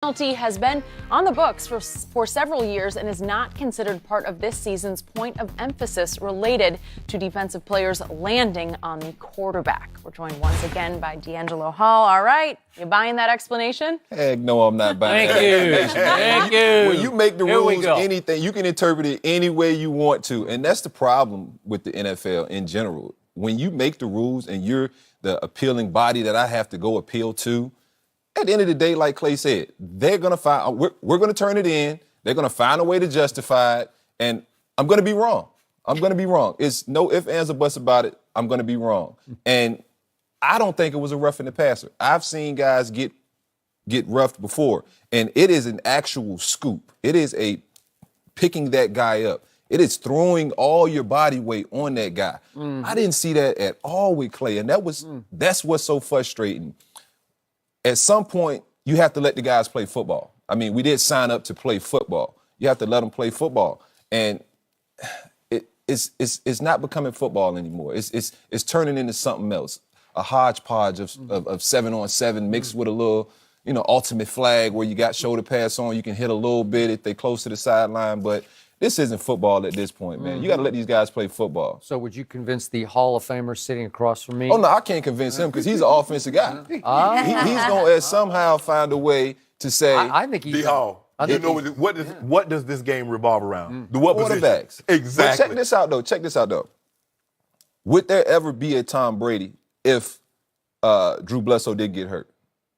penalty has been on the books for several years and is not considered part of this season's point of emphasis related to defensive players landing on the quarterback. We're joined once again by DeAngelo Hall. All right, you buying that explanation? Heck no, I'm not buying that. Thank you. When you make the rules anything, you can interpret it any way you want to. And that's the problem with the NFL in general. When you make the rules and you're the appealing body that I have to go appeal to, at the end of the day, like Clay said, they're going to find, we're going to turn it in. They're going to find a way to justify it. And I'm going to be wrong. I'm going to be wrong. It's no ifs, ands, or buts about it. I'm going to be wrong. And I don't think it was a roughing the passer. I've seen guys get roughed before, and it is an actual scoop. It is a picking that guy up. It is throwing all your body weight on that guy. Mm-hmm. I didn't see that at all with Clay, and that's what's so frustrating. At some point, you have to let the guys play football. I mean, we did sign up to play football. You have to let them play football, and it's not becoming football anymore. It's turning into something else. A hodgepodge of 7-on-7 mixed with a little, ultimate flag where you got shoulder pads on. You can hit a little bit if they close to the sideline, but this isn't football at this point, man. You got to let these guys play football. So would you convince the Hall of Famer sitting across from me? Oh, no, I can't convince him because he's an offensive guy. He's going to somehow find a way to say. I think he's. D-Hall, what does this game revolve around? The what quarterbacks. Exactly. But check this out, though. Would there ever be a Tom Brady if Drew Bledsoe did get hurt?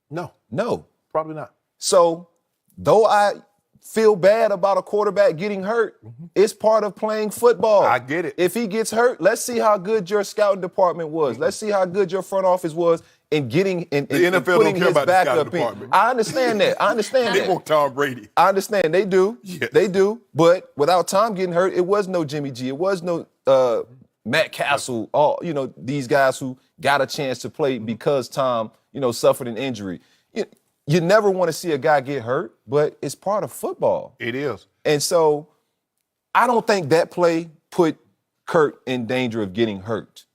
No. Probably not. So, though I feel bad about a quarterback getting hurt, it's part of playing football. I get it. If he gets hurt, let's see how good your scouting department was. Let's see how good your front office was in getting and the NFL putting don't care his about the backup scouting in. department. I understand that. They want Tom Brady. I understand. They do. Yes. They do. But without Tom getting hurt, it was no Jimmy G. It was no Matt Castle. All these guys who got a chance to play because Tom, suffered an injury. You never want to see a guy get hurt, but it's part of football. It is. And so I don't think that play put Kurt in danger of getting hurt.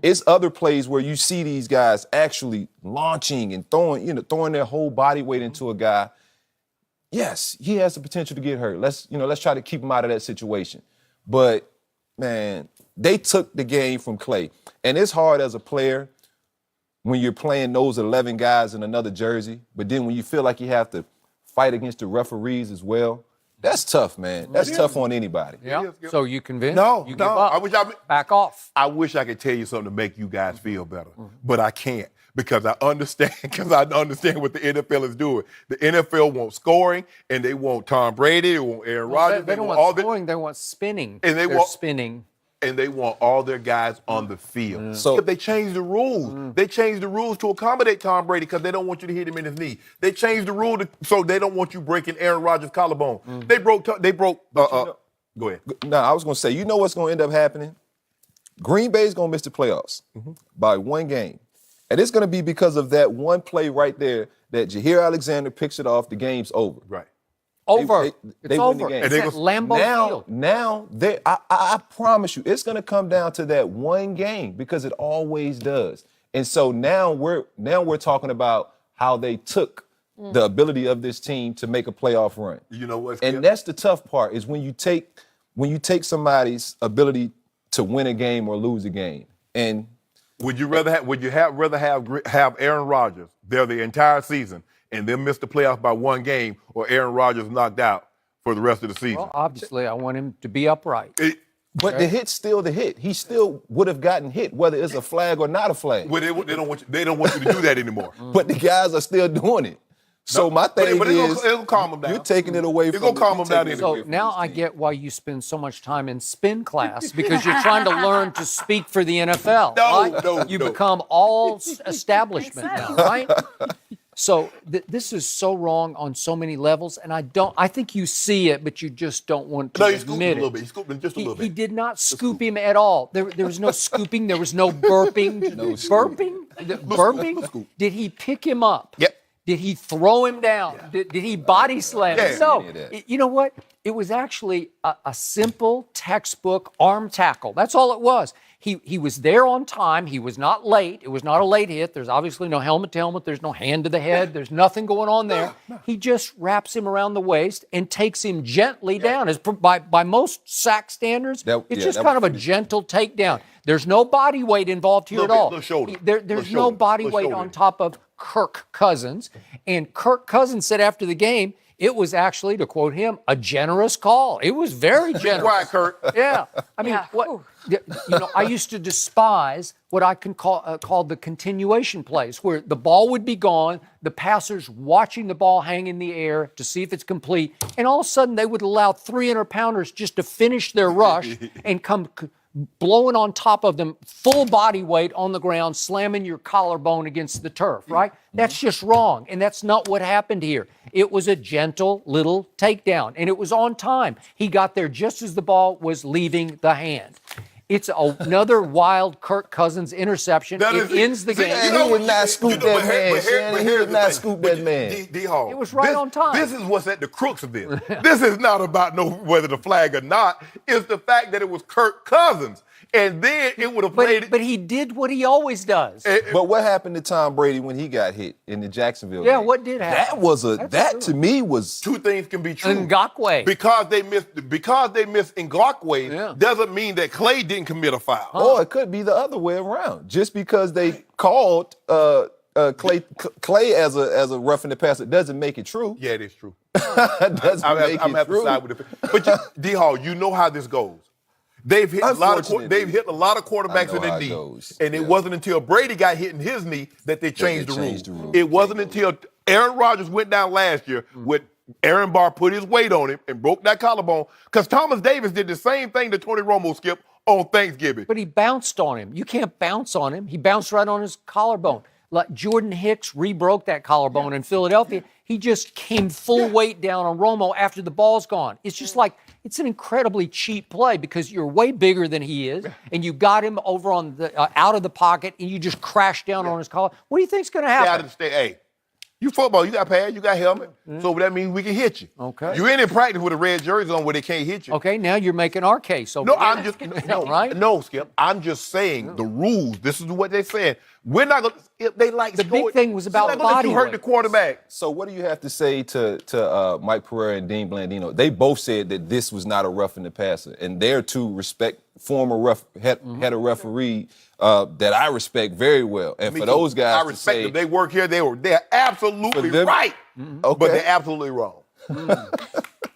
It's other plays where you see these guys actually launching and throwing their whole body weight into a guy. Yes, he has the potential to get hurt. Let's try to keep him out of that situation. But man, they took the game from Clay. And it's hard as a player when you're playing those 11 guys in another jersey, but then when you feel like you have to fight against the referees as well, that's tough, man. That's tough on anybody. Yeah. So you convinced? No, you give up. Back off. I wish I could tell you something to make you guys feel better, but I can't because I understand what the NFL is doing. The NFL wants scoring, and they want Tom Brady, they want Aaron Rodgers. They don't want scoring, they want spinning. And They're spinning. And they want all their guys on the field. So they changed the rules. They changed the rules to accommodate Tom Brady because they don't want you to hit him in his knee. They changed the rule so they don't want you breaking Aaron Rodgers' collarbone. They broke. Go ahead. No, I was going to say, what's going to end up happening? Green Bay's going to miss the playoffs by one game. And it's going to be because of that one play right there that Jair Alexander picks it off, the game's over. Right. Over. They it's win over. the game. It's at Lambeau Field. Now, I promise you, it's going to come down to that one game because it always does. And so now we're talking about how they took the ability of this team to make a playoff run. You know what? And that's the tough part is when you take somebody's ability to win a game or lose a game. And would you rather have Aaron Rodgers there the entire season and then miss the playoffs by one game, or Aaron Rodgers knocked out for the rest of the season? Well, obviously, I want him to be upright. But the hit's still the hit. He still would have gotten hit, whether it's a flag or not a flag. Well, they don't want you to do that anymore. But the guys are still doing it. So my thing is, it'll calm them down. You're taking it away from It's going to calm them down So anyway. now I get why you spend so much time in spin class, because you're trying to learn to speak for the NFL. You become all establishment now, right? So this is so wrong on so many levels, and I think you see it, but you just don't want to admit it. He scooped him just a little bit. He did not scoop him at all. There was no scooping. There was no burping. Burping? Did he pick him up? Yep. Did he throw him down? Yeah. Did he body slam him? No. You know what? It was actually a simple textbook arm tackle. That's all it was. He was there on time. He was not late. It was not a late hit. There's obviously no helmet to helmet. There's no hand to the head. There's nothing going on there. He just wraps him around the waist and takes him gently down. By most sack standards, it's just kind of a gentle takedown. There's no body weight involved here at all. There's no body weight on top of Kirk Cousins. And Kirk Cousins said after the game, it was actually, to quote him, a generous call. It was very generous. Quiet, Kurt. Yeah. I mean, I used to despise what I can call the continuation plays, where the ball would be gone, the passer's watching the ball hang in the air to see if it's complete, and all of a sudden they would allow 300-pounders just to finish their rush and come blowing on top of them, full body weight on the ground, slamming your collarbone against the turf, right? That's just wrong, and that's not what happened here. It was a gentle little takedown, and it was on time. He got there just as the ball was leaving the hand. It's another wild Kirk Cousins interception. It ends the game. He would not scoop that man. He would not scoop that man. D-Hall. It was right on time. This is what's at the crux of this. This is not about whether the flag or not. It's the fact that it was Kirk Cousins. And then it would have played it. But he did what he always does. But what happened to Tom Brady when he got hit in the Jacksonville Yeah, game? what did happen? That to me was two things can be true. Ngakoue. Because they missed Ngakoue doesn't mean that Clay didn't commit a foul. Or it could be the other way around. Just because they called Clay as a roughing the passer doesn't make it true. Yeah, it is true. doesn't make it true. Side with it. But D-Hall, you know how this goes. They've hit a lot of quarterbacks in their knee, and it wasn't until Brady got hit in his knee that they changed the rule. It wasn't until Aaron Rodgers went down last year with Aaron Barr put his weight on him and broke that collarbone, because Thomas Davis did the same thing to Tony Romo, Skip, on Thanksgiving. But he bounced on him. You can't bounce on him. He bounced right on his collarbone. Like Jordan Hicks re-broke that collarbone in Philadelphia. He just came full weight down on Romo after the ball's gone. It's just like, it's an incredibly cheap play because you're way bigger than he is, and you got him over on the out of the pocket, and you just crash down on his collar. What do you think's going to happen? Hey, you football, you got pads, you got helmet, so that means we can hit you. Okay. You ain't in practice with a red jersey on where they can't hit you. Okay, now you're making our case. I'm just right? No, Skip. I'm just saying the rules. This is what they're saying. We're not going to. They like the big thing was about body weight. You hurt the quarterback. So what do you have to say to Mike Pereira and Dean Blandino? They both said that this was not a roughing the passer, and they're two former head of referee that I respect very well. And for those guys, I respect them. They work here. They're absolutely right, but they're absolutely wrong.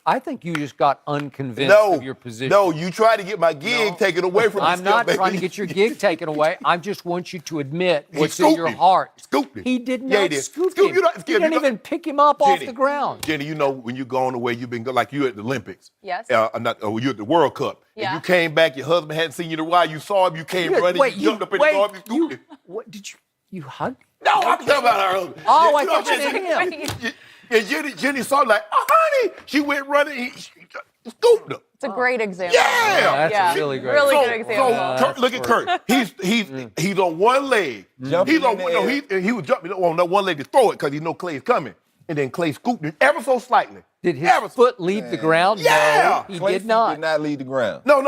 I think you just got unconvinced of your position. No, you tried to get my gig taken away from me. I'm not trying to get your gig taken away. I just want you to admit what's in your heart. Scooped him. He did not scoop him. He didn't even pick him up off the ground. Jenny, you know when you're going away, you've been like you at the Olympics. Yes. You're at the World Cup. Yeah. And you came back, your husband hadn't seen you in a while. You saw him, you came running, you jumped up in the arm, you scooped him. What did you hug? No, I'm talking about her husband. Oh, I thought you said him. And Jenny saw like, oh, honey. She went running, she scooped him. It's a great example. Yeah. That's a really great Really good example. So look at Kurt. He's on one leg. He was jumping on one leg to throw it because he know Clay's coming. And then Clay scooped him ever so slightly. Did his foot leave the ground? Yeah. No, he Clay did not. Did not leave the ground. No.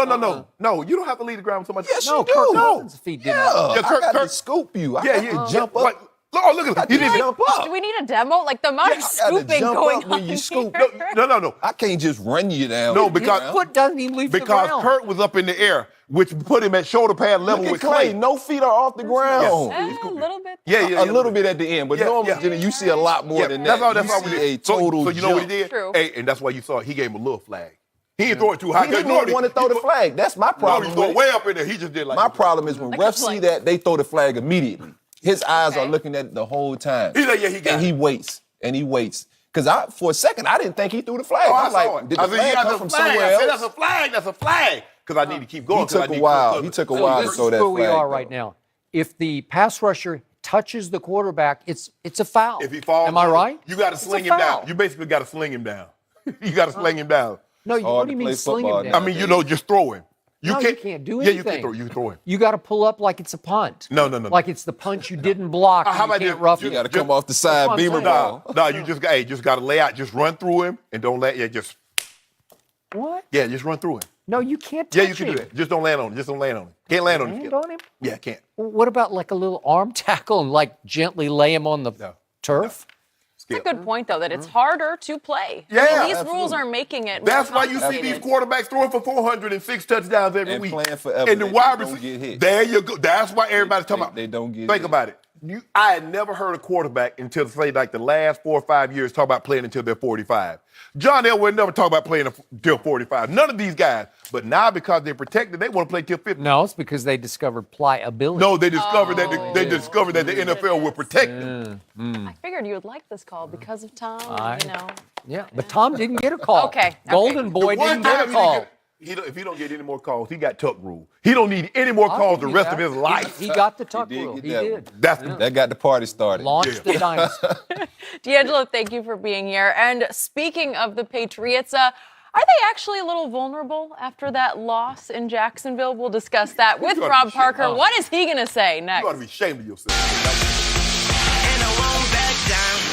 No, you don't have to leave the ground with somebody. Yes, No, you do. Kirk Cousins' feet did not. I got to scoop you. I got to jump up. Oh, look at him. He didn't jump up. Do we need a demo? Like the amount of scooping going on when you scoop. here. No. I can't just run you down. No, because His foot doesn't even leave the ground. Because Kurt was up in the air, which put him at shoulder pad level with Clay. No feet are off the ground. A little bit. A little bit at the end, but normally, Jenny, you see a lot more than that. That's all we did. So you know what he did? True. Hey, and that's why you saw he gave him a little flag. He didn't throw it too high. He didn't even want to throw the flag. That's my problem. No, he threw it way up in there. He just did like my problem is when refs see that, they throw the flag immediately. His eyes are looking at it the whole time. He's like, he got it. And he waits. Because for a second, I didn't think he threw the flag. I was like, did the flag come from somewhere else? That's a flag. Because I need to keep going. He took a while. He took a while to throw that flag. This is where we are right now. If the pass rusher touches the quarterback, it's a foul. If he falls, am I right? You got to sling him down. You basically got to sling him down. You got to sling him down. No, what do you mean sling him down? I mean, just throw him. You can't do anything. Yeah, you can throw. You throw him. You got to pull up like it's a punt. No. Like it's the punch you didn't block. How about you can't You got to come off the side beamer ball. No, you just got to lay out. Just run through him and don't just. What? Yeah, just run through him. No, you can't touch Yeah, him. you can do that. Just don't land on him. Just don't land on him. Can't land on him. Land on him? Yeah, can't. What about like a little arm tackle and like gently lay him on the turf? That's a good point, though, that it's harder to play. Yeah, these rules are making it. That's more why you see these complicated. quarterbacks throwing for 406 touchdowns every week. Playing forever. And the wide don't receiver, get hit. there you go. That's why everybody's talking about. They don't get Think hit. about it. I had never heard a quarterback until, say, like the last 4 or 5 years talk about playing until they're 45. John Elway never talk about playing until 45. None of these guys. But now because they're protected, they want to play till 50. No, it's because they discovered pliability. No, they discovered that the NFL will protect them. I figured you would like this call because of Tom. Yeah, but Tom didn't get a call. Okay. Golden Boy didn't get a call. If he don't get any more calls, he got tuck rule. He don't need any more calls the rest of his life. He got the tuck He did rule. get He that did. That got the party started. Launched the dynasty. DeAngelo, thank you for being here. And speaking of the Patriots, are they actually a little vulnerable after that loss in Jacksonville? We'll discuss that with Rob Parker. What is he going to say next? You ought to be ashamed of yourself. And I won't back down.